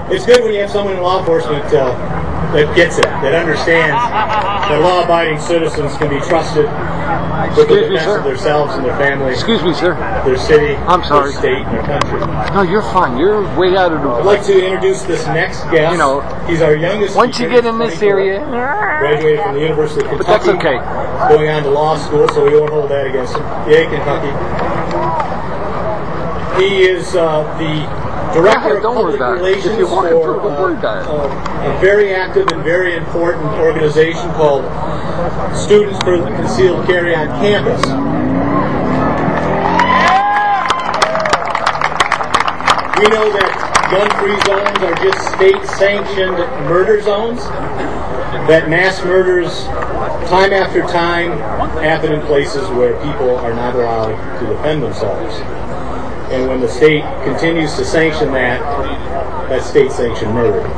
It's good when you have someone in law enforcement that gets it, that understands that law-abiding citizens can be trusted with the defense of themselves and their family. Excuse me, sir. Their city, I'm sorry. their state, and their country. No, you're fine. You're way out of the way. I'd like to introduce this next guest. You know, he's our youngest. Once you get in this area, graduated from the University of Kentucky. But that's okay. Going on to law school, so we won't hold that against him. Yay, Kentucky. He is the Director of Public Relations for a very active and very important organization called Students for Concealed Carry on Campus. We know that gun-free zones are just state-sanctioned murder zones, that mass murders time after time happen in places where people are not allowed to defend themselves. And when the state continues to sanction that, that's state-sanctioned murder.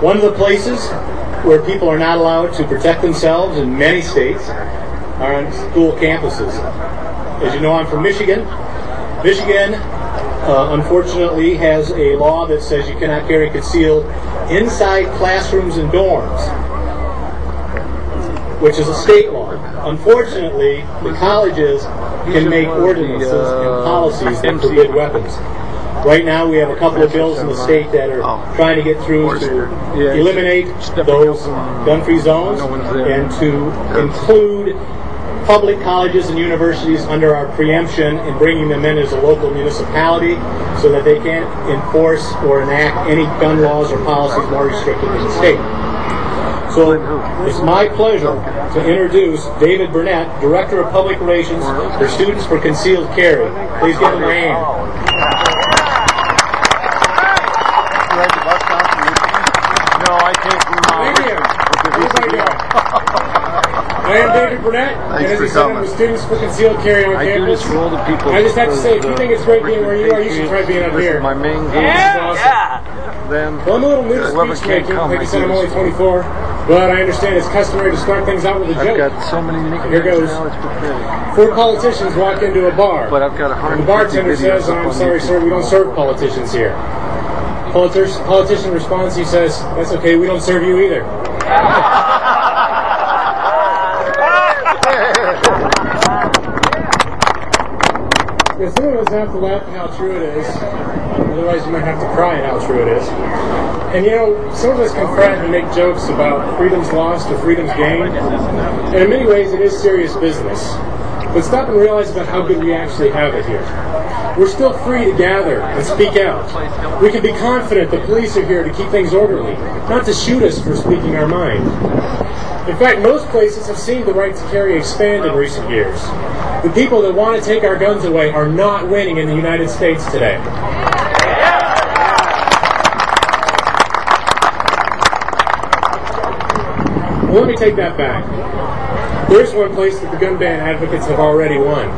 One of the places where people are not allowed to protect themselves in many states are on school campuses. As you know, I'm from Michigan. Michigan, unfortunately, has a law that says you cannot carry concealed inside classrooms and dorms, which is a state law. Unfortunately, the colleges can make ordinances and policies that forbid weapons. Right now, we have a couple of bills in the state that are trying to get through to eliminate those gun-free zones and to include public colleges and universities under our preemption and bringing them in as a local municipality so that they can enforce or enact any gun laws or policies more restrictive than the state. So it's my pleasure to introduce David Burnett, Director of Public Relations for Students for Concealed Carry. Please give him a hand. No, I came from I am David Burnett, and as he said, I'm with Students for Concealed Carry on campus. I do this for all the people. I just have to say, if you think it's great being where you are, you should try being up here. My main game. Then well, I'm a little new to speech making. Like you said, I'm only 24, but I understand it's customary to start things out with a joke. I've got so many nicknames. Here goes. Now, it's pathetic. 4 politicians walk into a bar. But I've got 150 and the bartender says, "I'm sorry, sir, we don't serve politicians here." Politician responds, he says, "That's okay, we don't serve you either." Yeah, some of us have to laugh at how true it is. Otherwise, you might have to cry at how true it is. And you know, some of us can fret and make jokes about freedom's lost or freedom's gained. And in many ways, it is serious business. But stop and realize about how good we actually have it here. We're still free to gather and speak out. We can be confident the police are here to keep things orderly, not to shoot us for speaking our mind. In fact, most places have seen the right to carry expand in recent years. The people that want to take our guns away are not winning in the United States today. Well, let me take that back. There's one place that the gun ban advocates have already won.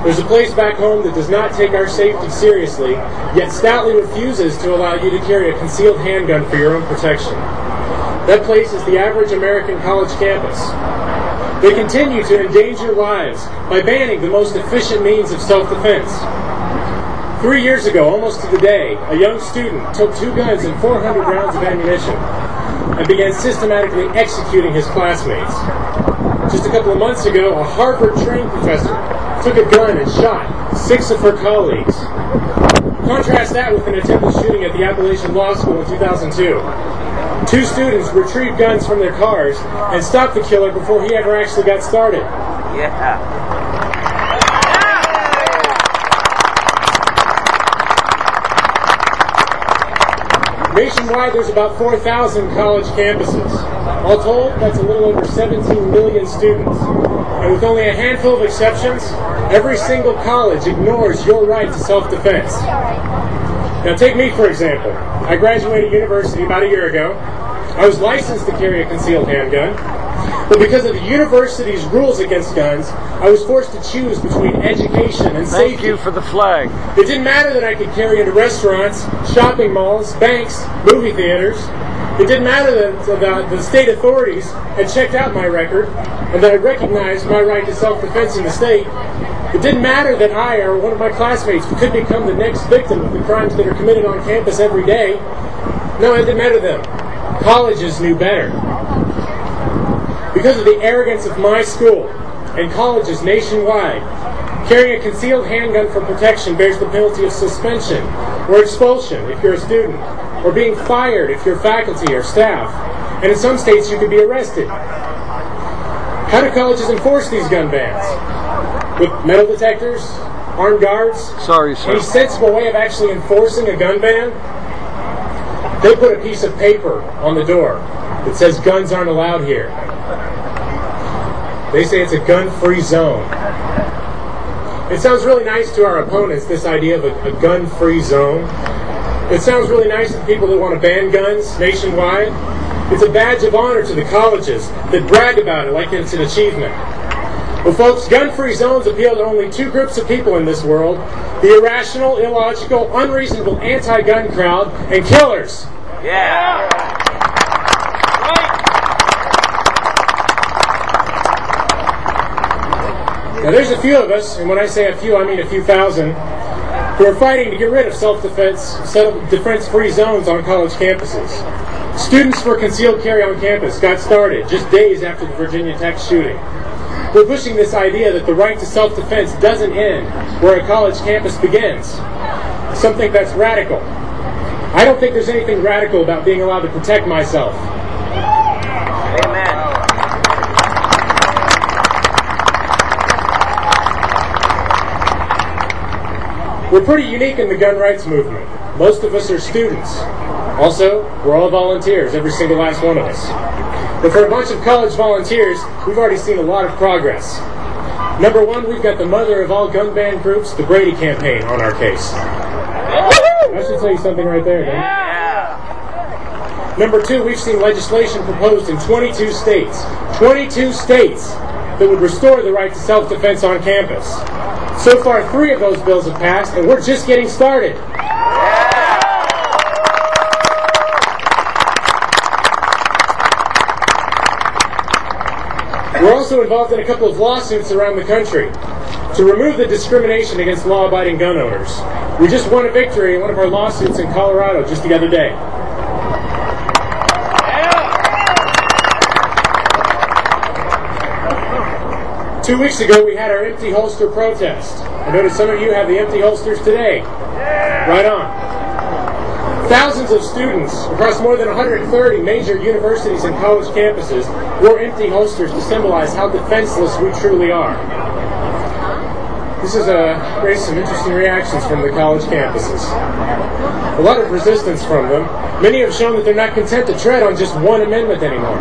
There's a place back home that does not take our safety seriously, yet stoutly refuses to allow you to carry a concealed handgun for your own protection. That place is the average American college campus. They continue to endanger lives by banning the most efficient means of self-defense. 3 years ago, almost to the day, a young student took 2 guns and 400 rounds of ammunition and began systematically executing his classmates. Just a couple of months ago, a Harvard-trained professor took a gun and shot 6 of her colleagues. Contrast that with an attempted shooting at the Appalachian Law School in 2002. 2 students retrieved guns from their cars and stopped the killer before he ever actually got started. Yeah. Nationwide, there's about 4,000 college campuses. All told, that's a little over 17 million students. And with only a handful of exceptions, every single college ignores your right to self-defense. Now take me, for example. I graduated university about a year ago. I was licensed to carry a concealed handgun, but because of the university's rules against guns, I was forced to choose between education and safety. Thank you for the flag. It didn't matter that I could carry into restaurants, shopping malls, banks, movie theaters. It didn't matter that the state authorities had checked out my record and that I recognized my right to self-defense in the state. It didn't matter that I or one of my classmates could become the next victim of the crimes that are committed on campus every day. No, it didn't matter to them. Colleges knew better. Because of the arrogance of my school and colleges nationwide, carrying a concealed handgun for protection bears the penalty of suspension or expulsion if you're a student, or being fired if you're faculty or staff, and in some states you could be arrested. How do colleges enforce these gun bans? With metal detectors? Armed guards? Sorry, sir. Any sensible way of actually enforcing a gun ban? They put a piece of paper on the door that says guns aren't allowed here. They say it's a gun-free zone. It sounds really nice to our opponents, this idea of a gun-free zone. It sounds really nice to the people that want to ban guns nationwide. It's a badge of honor to the colleges that brag about it like it's an achievement. Well, folks, gun-free zones appeal to only two groups of people in this world: the irrational, illogical, unreasonable anti-gun crowd and killers. Yeah. Now, there's a few of us, and when I say a few, I mean a few thousand, who are fighting to get rid of self-defense-free zones on college campuses. Students for concealed carry on campus got started just days after the Virginia Tech shooting. We're pushing this idea that the right to self-defense doesn't end where a college campus begins. Some think that's radical. I don't think there's anything radical about being allowed to protect myself. Amen. We're pretty unique in the gun rights movement. Most of us are students. Also, we're all volunteers, every single last one of us. But for a bunch of college volunteers, we've already seen a lot of progress. Number one, we've got the mother of all gun ban groups, the Brady campaign, on our case. I should tell you something right there, Dan. Yeah. Number two, we've seen legislation proposed in 22 states. 22 states that would restore the right to self-defense on campus. So far, 3 of those bills have passed, and we're just getting started. We're also involved in a couple of lawsuits around the country to remove the discrimination against law-abiding gun owners. We just won a victory in one of our lawsuits in Colorado just the other day. 2 weeks ago, we had our empty holster protest. I noticed some of you have the empty holsters today. Right on. Thousands of students across more than 130 major universities and college campuses wore empty holsters to symbolize how defenseless we truly are. This has raised some interesting reactions from the college campuses. A lot of resistance from them. Many have shown that they're not content to tread on just one amendment anymore.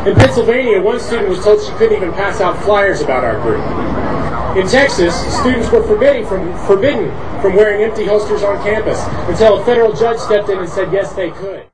In Pennsylvania, one student was told she couldn't even pass out flyers about our group. In Texas, students were forbidden from wearing empty holsters on campus until a federal judge stepped in and said yes, they could.